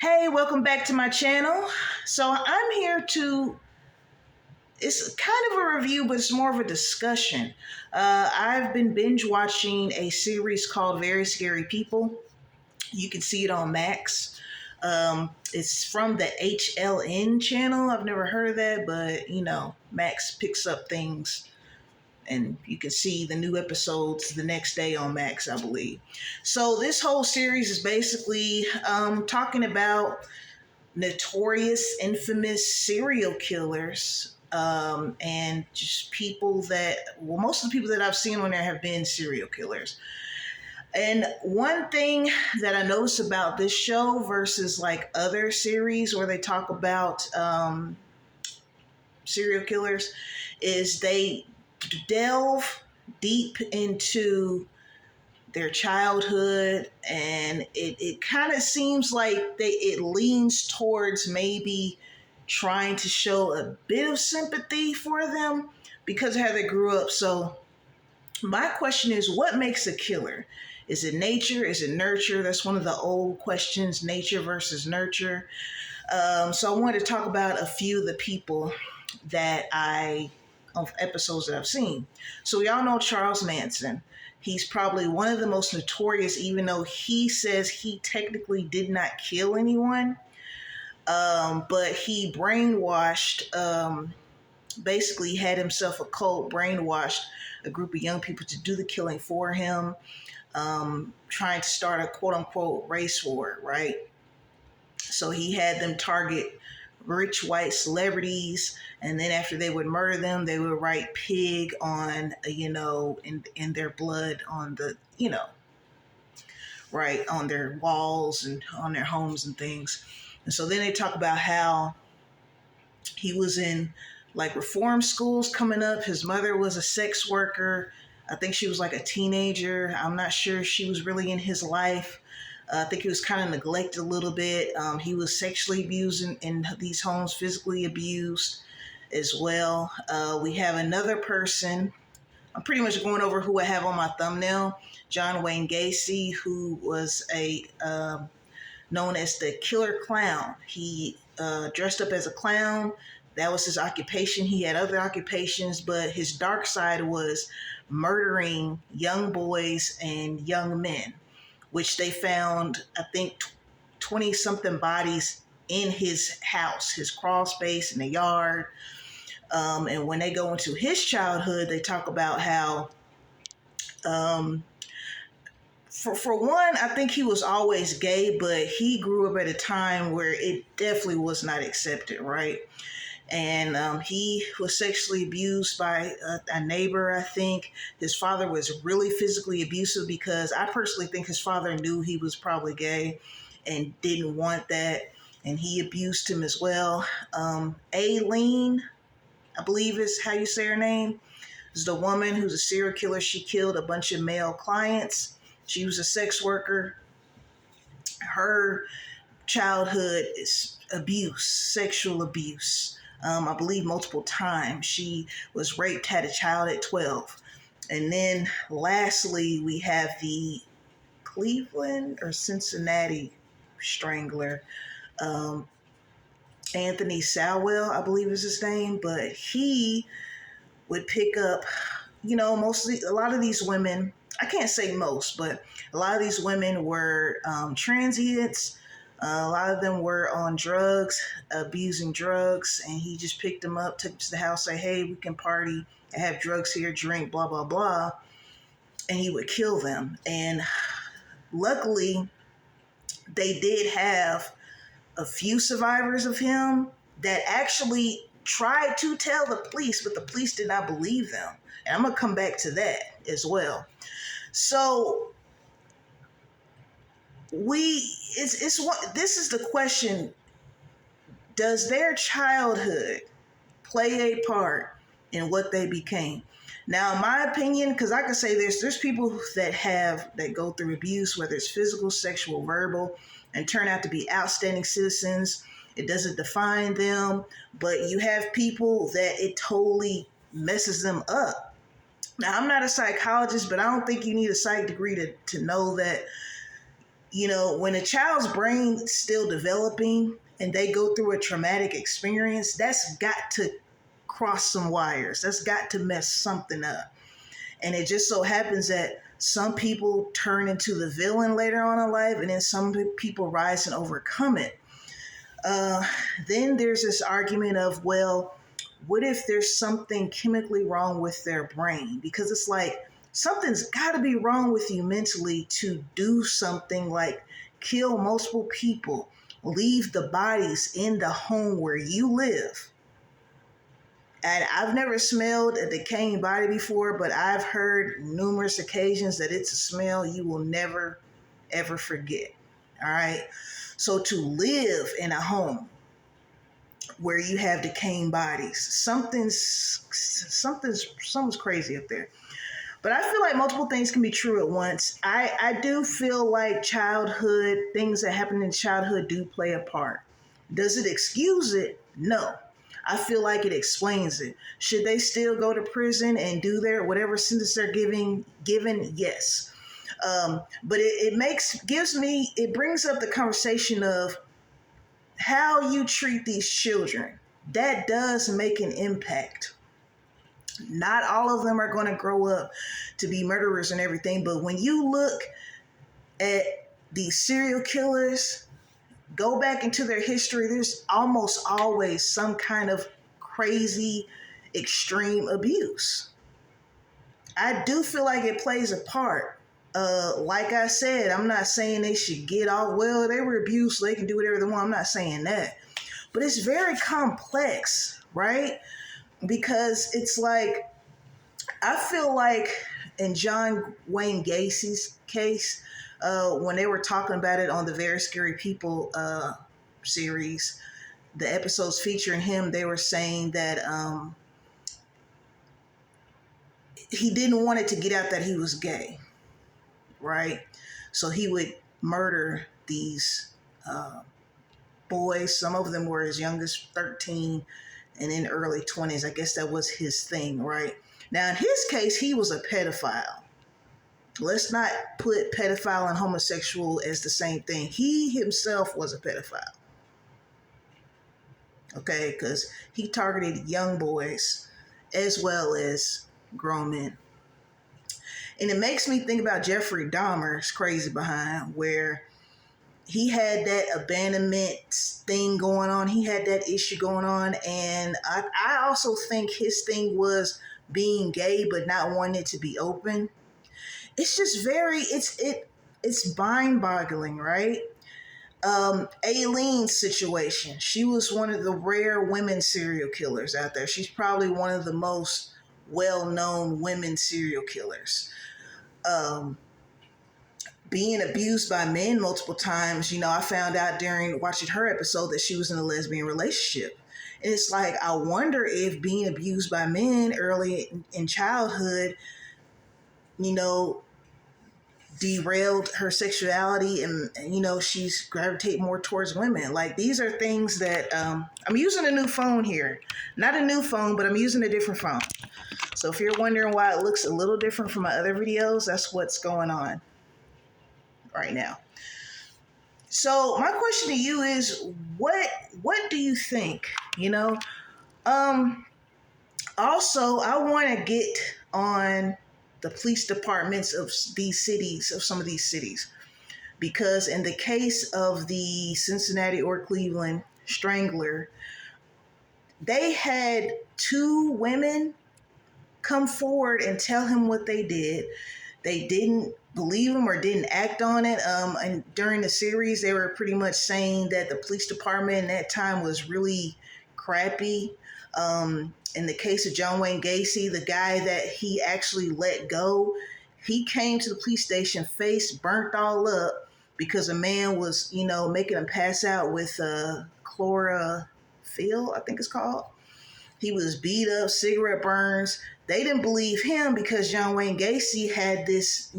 Hey, welcome back to my channel. So I'm here it's kind of a review, but it's more of a discussion. I've been binge watching a series called Very Scary People. You can see it on Max. It's from the HLN channel. I've never heard of that, but Max picks up things and you can see the new episodes the next day on Max, I believe. So this whole series is basically talking about notorious, infamous serial killers, and just people that, well, most of the people that I've seen on there have been serial killers. And one thing that I noticed about this show versus like other series where they talk about serial killers is they delve deep into their childhood, and it kind of seems like it leans towards maybe trying to show a bit of sympathy for them because of how they grew up. So my question is, what makes a killer? Is it nature? Is it nurture? That's one of the old questions, nature versus nurture. So I wanted to talk about a few of the people of episodes that I've seen. So we all know Charles Manson. He's probably one of the most notorious, even though he says he technically did not kill anyone. But he brainwashed, basically had himself a cult, brainwashed a group of young people to do the killing for him, trying to start a quote unquote race war, right? So he had them target rich white celebrities, and then after they would murder them, they would write pig on, in their blood on the, right, on their walls and on their homes and things. And so then they talk about how he was in like reform schools coming up. His mother was a sex worker. I think she was like a teenager. I'm not sure if she was really in his life. I think he was kind of neglected a little bit. He was sexually abused in these homes, physically abused as well. We have another person. I'm pretty much going over who I have on my thumbnail. John Wayne Gacy, who was known as the Killer Clown. He dressed up as a clown. That was his occupation. He had other occupations, but his dark side was murdering young boys and young men, which they found, I think, 20 something bodies in his house, his crawl space in the yard. And when they go into his childhood, they talk about how, for one, I think he was always gay, but he grew up at a time where it definitely was not accepted, right? And he was sexually abused by a neighbor, I think. His father was really physically abusive because I personally think his father knew he was probably gay and didn't want that, and he abused him as well. Aileen, I believe is how you say her name, is the woman who's a serial killer. She killed a bunch of male clients. She was a sex worker. Her childhood is abuse, sexual abuse. I believe multiple times. She was raped, had a child at 12. And then lastly, we have the Cleveland or Cincinnati strangler, Anthony Sowell, I believe is his name, but he would pick up, mostly a lot of these women, I can't say most, but a lot of these women were transients. A lot of them were on drugs, abusing drugs, and he just picked them up, took them to the house, say, hey, we can party, I have drugs here, drink, blah, blah, blah. And he would kill them. And luckily, they did have a few survivors of him that actually tried to tell the police, but the police did not believe them. And I'm going to come back to that as well. So this is the question: does their childhood play a part in what they became? Now, in my opinion, because I can say there's people that go through abuse, whether it's physical, sexual, verbal, and turn out to be outstanding citizens. It doesn't define them, but you have people that it totally messes them up. Now, I'm not a psychologist, but I don't think you need a psych degree to know that When a child's brain is still developing and they go through a traumatic experience, that's got to cross some wires. That's got to mess something up. And it just so happens that some people turn into the villain later on in life, and then some people rise and overcome it. Then there's this argument of, well, what if there's something chemically wrong with their brain? Because it's like something's got to be wrong with you mentally to do something like kill multiple people, leave the bodies in the home where you live. And I've never smelled a decaying body before, but I've heard numerous occasions that it's a smell you will never, ever forget. All right. So to live in a home where you have decaying bodies, something's crazy up there. But I feel like multiple things can be true at once. I do feel like things that happen in childhood do play a part. Does it excuse it? No. I feel like it explains it. Should they still go to prison and do their whatever sentence they're given? Yes. But it brings up the conversation of how you treat these children. That does make an impact. Not all of them are going to grow up to be murderers and everything, but when you look at these serial killers, go back into their history, there's almost always some kind of crazy, extreme abuse. I do feel like it plays a part. Like I said, I'm not saying they should get off. Well, they were abused, so they can do whatever they want. I'm not saying that. But it's very complex, right? Because it's like, I feel like in John Wayne Gacy's case, when they were talking about it on the Very Scary People series, the episodes featuring him, they were saying that he didn't want it to get out that he was gay, right? So he would murder these boys. Some of them were as young as 13 and in early 20s. I guess that was his thing, right? Now, in his case, he was a pedophile. Let's not put pedophile and homosexual as the same thing. He himself was a pedophile. Okay, because he targeted young boys as well as grown men. And it makes me think about Jeffrey Dahmer's crazy behind, where he had that abandonment thing going on. He had that issue going on. And I also think his thing was being gay, but not wanting it to be open. It's just it's mind-boggling, right? Aileen's situation. She was one of the rare women serial killers out there. She's probably one of the most well-known women serial killers. Being abused by men multiple times, I found out during watching her episode that she was in a lesbian relationship. And it's like, I wonder if being abused by men early in childhood, derailed her sexuality and she's gravitate more towards women. Like, these are things that I'm using a new phone here. Not a new phone, but I'm using a different phone. So if you're wondering why it looks a little different from my other videos, that's what's going on right now. So my question to you is, what do you think? Also, I want to get on the police departments of some of these cities, because in the case of the Cincinnati or Cleveland strangler, they had 2 women come forward and tell him what they did. They didn't believe him or didn't act on it. And during the series, they were pretty much saying that the police department at that time was really crappy. In the case of John Wayne Gacy, the guy that he actually let go, he came to the police station, face burnt all up because a man was, making him pass out with chlorophyll, I think it's called. He was beat up, cigarette burns. They didn't believe him because John Wayne Gacy had this,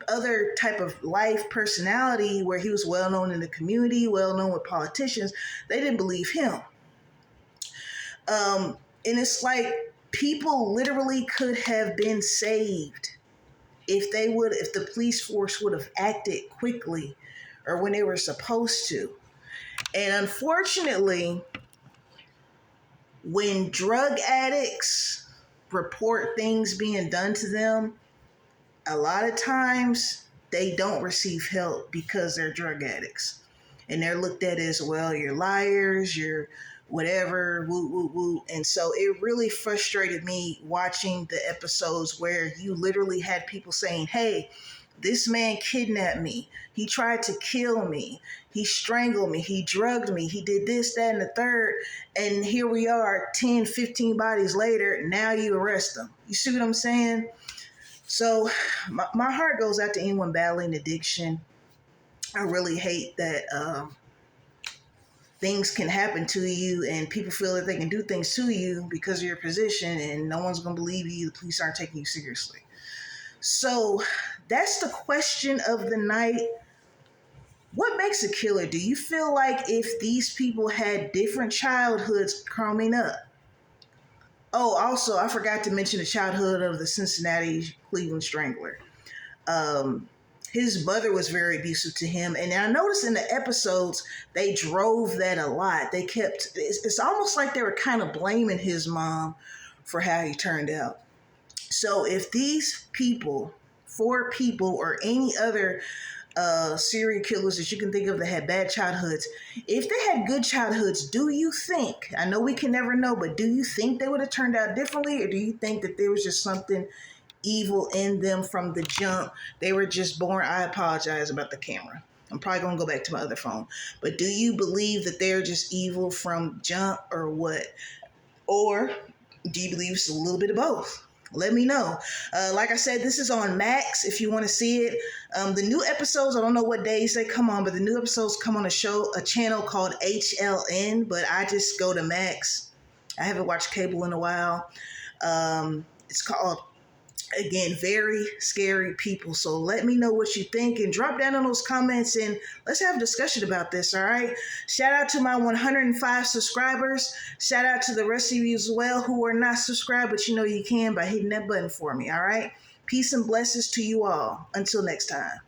other type of life personality where he was well known in the community, well known with politicians. They didn't believe him. And it's like, people literally could have been saved if the police force would have acted quickly or when they were supposed to. And unfortunately, when drug addicts report things being done to them, a lot of times they don't receive help because they're drug addicts. And they're looked at as, well, you're liars, you're whatever, woo, woo, woo. And so it really frustrated me watching the episodes where you literally had people saying, hey, this man kidnapped me. He tried to kill me. He strangled me. He drugged me. He did this, that, and the third. And here we are, 10, 15 bodies later. Now you arrest them. You see what I'm saying? So my heart goes out to anyone battling addiction. I really hate that things can happen to you and people feel that they can do things to you because of your position, and no one's going to believe you. The police aren't taking you seriously. So that's the question of the night. What makes a killer? Do you feel like if these people had different childhoods growing up? Oh, also, I forgot to mention the childhood of the Cincinnati Cleveland Strangler. His mother was very abusive to him. And I noticed in the episodes, they drove that a lot. It's almost like they were kind of blaming his mom for how he turned out. So if these people, 4 people, or any other serial killers that you can think of that had bad childhoods, if they had good childhoods, do you think, I know we can never know, but do you think they would have turned out differently? Or do you think that there was just something evil in them from the jump? They were just born. I apologize about the camera. I'm probably going to go back to my other phone. But do you believe that they're just evil from jump or what? Or do you believe it's a little bit of both? Let me know. Like I said, this is on Max if you want to see it. The new episodes, I don't know what days they come on, but the new episodes come on a channel called HLN, but I just go to Max. I haven't watched cable in a while. It's called, again, Very Scary People. So let me know what you think and drop down in those comments and let's have a discussion about this, all right? Shout out to my 105 subscribers. Shout out to the rest of you as well who are not subscribed, but you know you can by hitting that button for me, all right? Peace and blessings to you all. Until next time.